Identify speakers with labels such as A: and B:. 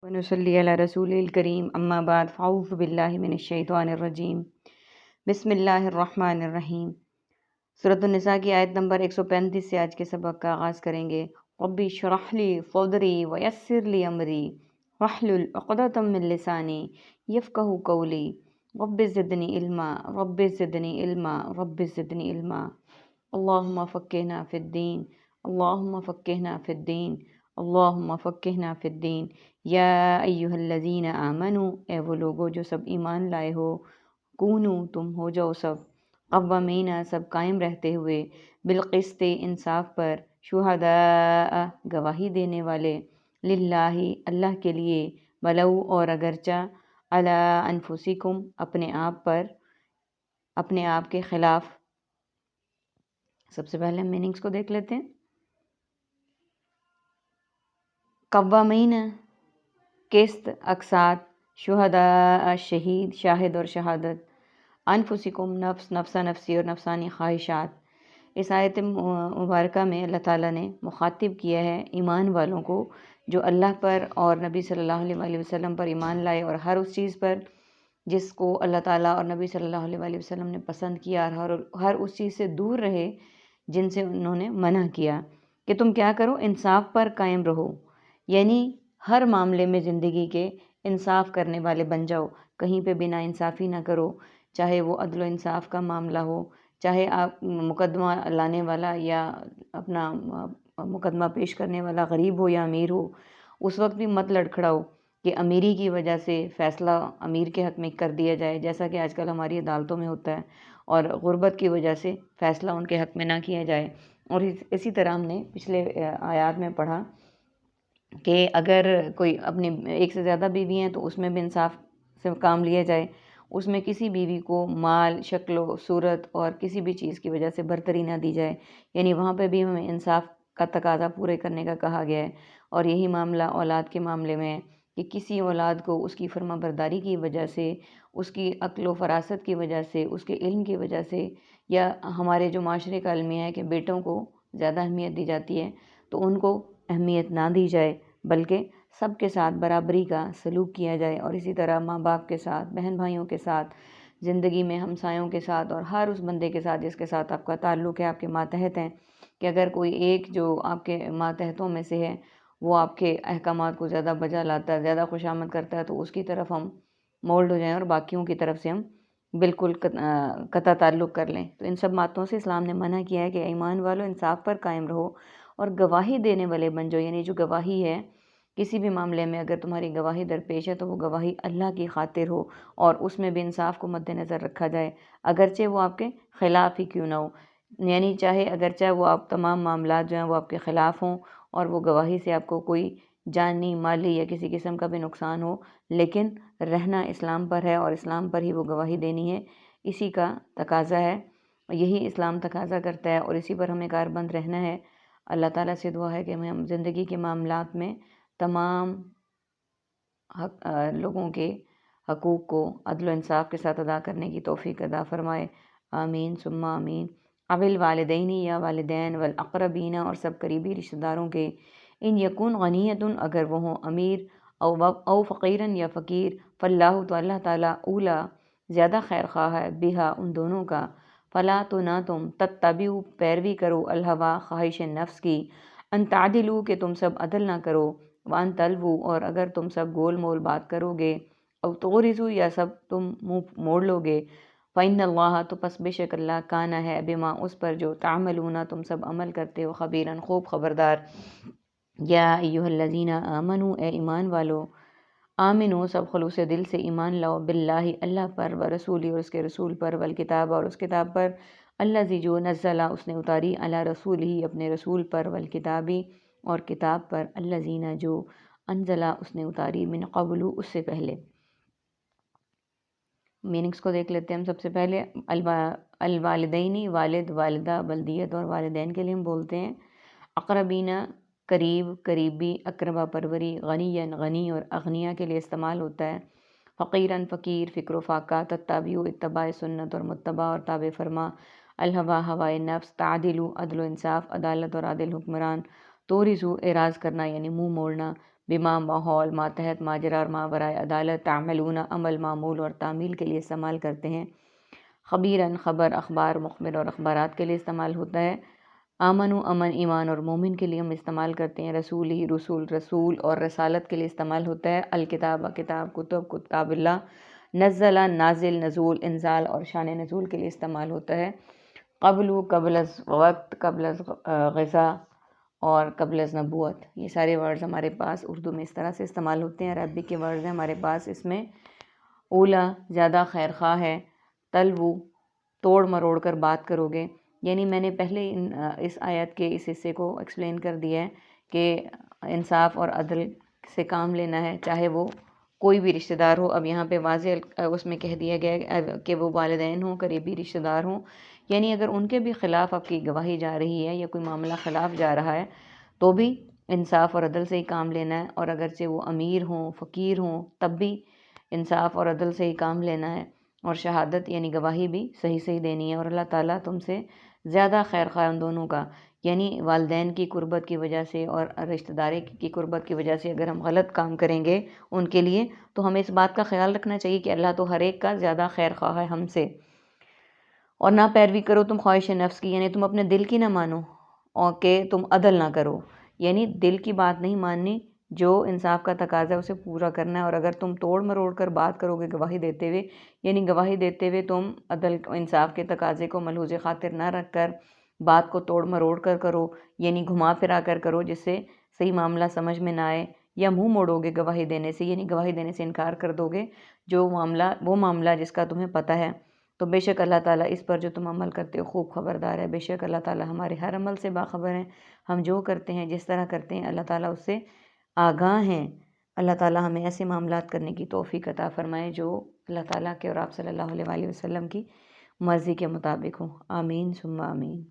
A: ونصلي على رسول الكريم اما بعد فاعوذ باللہ من الشیطان الرجیم بسم اللہ الرحمن الرحیم۔ سورۃ النساء کی آیت نمبر 135 سے آج کے سبق کا آغاز کریں گے۔ ربی اشرح لی صدری ویسر لی امری واحلل عقدۃ من لسانی یفقہوا قولی رب زدنی علما رب زدنی علما رب زدنی علما۔ اللہم فقہنا فی الدین اللہم فقہنا فی الدین اللہم فقہنا فی الدین۔ یا ایہا الذین آمنوا، اے وہ لوگو جو سب ایمان لائے ہو، کونو تم ہو جاؤ سب، قوامین سب قائم رہتے ہوئے، بالقسط انصاف پر، شہداء گواہی دینے والے، للہ اللہ کے لیے، ولو اور اگرچہ، علی انفسکم اپنے آپ پر، اپنے آپ کے خلاف۔ سب سے پہلے ہم میننگز کو دیکھ لیتے ہیں۔ قوامین قسط، اقساط، شہداء شہید، شاہد اور شہادت، انفسکم نفس، نفسہ نفسی اور نفسانی خواہشات۔ اس آیت مبارکہ میں اللہ تعالیٰ نے مخاطب کیا ہے ایمان والوں کو جو اللہ پر اور نبی صلی اللہ علیہ وآلہ وسلم پر ایمان لائے، اور ہر اس چیز پر جس کو اللہ تعالیٰ اور نبی صلی اللہ علیہ وآلہ وسلم نے پسند کیا، اور ہر اس چیز سے دور رہے جن سے انہوں نے منع کیا، کہ تم کیا کرو، انصاف پر قائم رہو، یعنی ہر معاملے میں زندگی کے انصاف کرنے والے بن جاؤ، کہیں پہ بنا انصافی نہ کرو، چاہے وہ عدل و انصاف کا معاملہ ہو، چاہے آپ مقدمہ لانے والا یا اپنا مقدمہ پیش کرنے والا غریب ہو یا امیر ہو، اس وقت بھی مت لڑکھڑاؤ کہ امیری کی وجہ سے فیصلہ امیر کے حق میں کر دیا جائے، جیسا کہ آج کل ہماری عدالتوں میں ہوتا ہے، اور غربت کی وجہ سے فیصلہ ان کے حق میں نہ کیا جائے۔ اور اسی طرح ہم نے پچھلے آیات میں پڑھا کہ اگر کوئی اپنی ایک سے زیادہ بیوی ہیں تو اس میں بھی انصاف سے کام لیا جائے، اس میں کسی بیوی کو مال، شکل و صورت اور کسی بھی چیز کی وجہ سے برتری نہ دی جائے، یعنی وہاں پہ بھی ہمیں انصاف کا تقاضا پورے کرنے کا کہا گیا ہے۔ اور یہی معاملہ اولاد کے معاملے میں ہے کہ کسی اولاد کو اس کی فرما برداری کی وجہ سے، اس کی عقل و فراست کی وجہ سے، اس کے علم کی وجہ سے، یا ہمارے جو معاشرے کا المیہ ہے کہ بیٹوں کو زیادہ اہمیت دی جاتی ہے، تو ان کو اہمیت نہ دی جائے، بلکہ سب کے ساتھ برابری کا سلوک کیا جائے۔ اور اسی طرح ماں باپ کے ساتھ، بہن بھائیوں کے ساتھ، زندگی میں ہمسایوں کے ساتھ، اور ہر اس بندے کے ساتھ جس کے ساتھ آپ کا تعلق ہے، آپ کے ماتحت ہیں، کہ اگر کوئی ایک جو آپ کے ماتحتوں میں سے ہے وہ آپ کے احکامات کو زیادہ بجا لاتا ہے، زیادہ خوشامد کرتا ہے، تو اس کی طرف ہم مولڈ ہو جائیں اور باقیوں کی طرف سے ہم بالکل قطع تعلق کر لیں۔ تو ان سب باتوں سے اسلام نے منع کیا ہے کہ ایمان والو انصاف پر قائم رہو اور گواہی دینے والے بن جاؤ، یعنی جو گواہی ہے کسی بھی معاملے میں، اگر تمہاری گواہی درپیش ہے تو وہ گواہی اللہ کی خاطر ہو، اور اس میں بھی انصاف کو مد نظر رکھا جائے، اگرچہ وہ آپ کے خلاف ہی کیوں نہ ہو، یعنی چاہے اگرچہ وہ آپ تمام معاملات جو ہیں وہ آپ کے خلاف ہوں اور وہ گواہی سے آپ کو کوئی جانی، مالی یا کسی قسم کا بھی نقصان ہو، لیکن رہنا اسلام پر ہے اور اسلام پر ہی وہ گواہی دینی ہے، اسی کا تقاضا ہے، یہی اسلام تقاضا کرتا ہے، اور اسی پر ہمیں کاربند رہنا ہے۔ اللہ تعالیٰ سے دعا ہے کہ ہم زندگی کے معاملات میں تمام لوگوں کے حقوق کو عدل و انصاف کے ساتھ ادا کرنے کی توفیق عطا فرمائے، آمین ثم آمین۔ اول والدین یا والدین والاقربین، اور سب قریبی رشتہ داروں کے، ان یکون غنیۃ اگر وہ ہوں امیر، او فقیرن یا فقیر، فاللہ تو اللہ تعالیٰ، اولا زیادہ خیر خواہ ہے، بہا ان دونوں کا، فلا تو نہ تم، تتبعوا پیروی کرو، الہوا خواہش نفس کی، ان تعدلوا کہ تم سب عدل نہ کرو، وان تلووا اور اگر تم سب گول مول بات کرو گے، او تغرضوا یا سب تم منہ موڑ لو گے، فإن اللہ تو پس بے شک اللہ کان ہے، بما اس پر جو تعملون تم سب عمل کرتے ہو، خبیرن خوب خبردار۔ یا ایہا الذین آمنوا اے ایمان والو، آمنو سب خلوص دل سے ایمان لاؤ، باللہ اللہ پر، ورسولی اور اس کے رسول پر، والکتاب اور اس کتاب پر، الذی جو نزلہ اس نے اتاری، علی رسول ہی اپنے رسول پر، والکتابی اور کتاب پر، الذین جو انزلہ اس نے اتاری، من قبل اس سے پہلے۔ میننگز کو دیکھ لیتے ہیں ہم سب سے پہلے۔ الوالدینی والد، والدہ، بلدیت اور والدین کے لیے ہم بولتے ہیں۔ اقربینہ قریب، قریبی، اقربا پروری، غنیًا غنی اور اغنیا کے لیے استعمال ہوتا ہے۔ فقیراً فقیر، فکر و فاقہ، تتبعوا اتباع سنت اور متبع اور تابع فرما، الہوا ہوائے نفس، تعدلوا عدل و انصاف، عدالت اور عادل حکمران، تورثوا اعراض کرنا یعنی منہ موڑنا، بما ماحول، ماتحت ماجرا اور ماورائے عدالت، تعملون عمل معمول اور تعمیل کے لیے استعمال کرتے ہیں، خبیراً خبر، اخبار مخبر اور اخبارات کے لیے استعمال ہوتا ہے، آمن و امن ایمان اور مومن کے لیے ہم استعمال کرتے ہیں، رسول ہی رسول رسول اور رسالت کے لیے استعمال ہوتا ہے، الکتاب کتاب کتب کتاب اللہ، نزلہ نازل نزول انزال اور شان نزول کے لیے استعمال ہوتا ہے، قبل از وقت، قبل از غذا اور قبل از نبوت، یہ سارے ورڈز ہمارے پاس اردو میں اس طرح سے استعمال ہوتے ہیں۔ عربی کے ورڈز ہیں ہمارے پاس، اس میں اولا زیادہ خیر خواہ ہے، تلوو توڑ مروڑ کر بات کرو گے، یعنی میں نے پہلے اس آیت کے اس حصے کو ایکسپلین کر دیا ہے کہ انصاف اور عدل سے کام لینا ہے، چاہے وہ کوئی بھی رشتہ دار ہو۔ اب یہاں پہ واضح اس میں کہہ دیا گیا ہے کہ وہ والدین ہوں، قریبی رشتہ دار ہوں، یعنی اگر ان کے بھی خلاف آپ کی گواہی جا رہی ہے یا کوئی معاملہ خلاف جا رہا ہے تو بھی انصاف اور عدل سے ہی کام لینا ہے، اور اگرچہ وہ امیر ہوں فقیر ہوں تب بھی انصاف اور عدل سے ہی کام لینا ہے، اور شہادت یعنی گواہی بھی صحیح دینی ہے، اور اللہ تعالیٰ تم سے زیادہ خیر خواہ ان دونوں کا، یعنی والدین کی قربت کی وجہ سے اور رشتہ داری کی قربت کی وجہ سے اگر ہم غلط کام کریں گے ان کے لیے تو ہمیں اس بات کا خیال رکھنا چاہیے کہ اللہ تو ہر ایک کا زیادہ خیر خواہ ہے ہم سے، اور نہ پیروی کرو تم خواہش نفس کی، یعنی تم اپنے دل کی نہ مانو، اور کہ تم عدل نہ کرو، یعنی دل کی بات نہیں ماننی، جو انصاف کا تقاضا ہے اسے پورا کرنا ہے، اور اگر تم توڑ مروڑ کر بات کرو گے گواہی دیتے ہوئے، یعنی گواہی دیتے ہوئے تم عدل انصاف کے تقاضے کو ملحوظ خاطر نہ رکھ کر بات کو توڑ مروڑ کر کرو، یعنی گھما پھرا کر کرو جس سے صحیح معاملہ سمجھ میں نہ آئے، یا منہ موڑو گے گواہی دینے سے، یعنی گواہی دینے سے انکار کر دو گے وہ معاملہ جس کا تمہیں پتہ ہے، تو بے شک اللہ تعالیٰ اس پر جو تم عمل کرتے ہو خوب خبردار ہے، بے شک اللہ تعالیٰ ہمارے ہر عمل سے باخبر ہیں، ہم جو کرتے ہیں جس طرح کرتے ہیں اللہ تعالیٰ اس سے آگاہ ہیں۔ اللہ تعالیٰ ہمیں ایسے معاملات کرنے کی توفیق عطا فرمائے جو اللہ تعالیٰ کے اور آپ صلی اللہ علیہ وآلہ وسلم کی مرضی کے مطابق ہوں، آمین ثم آمین۔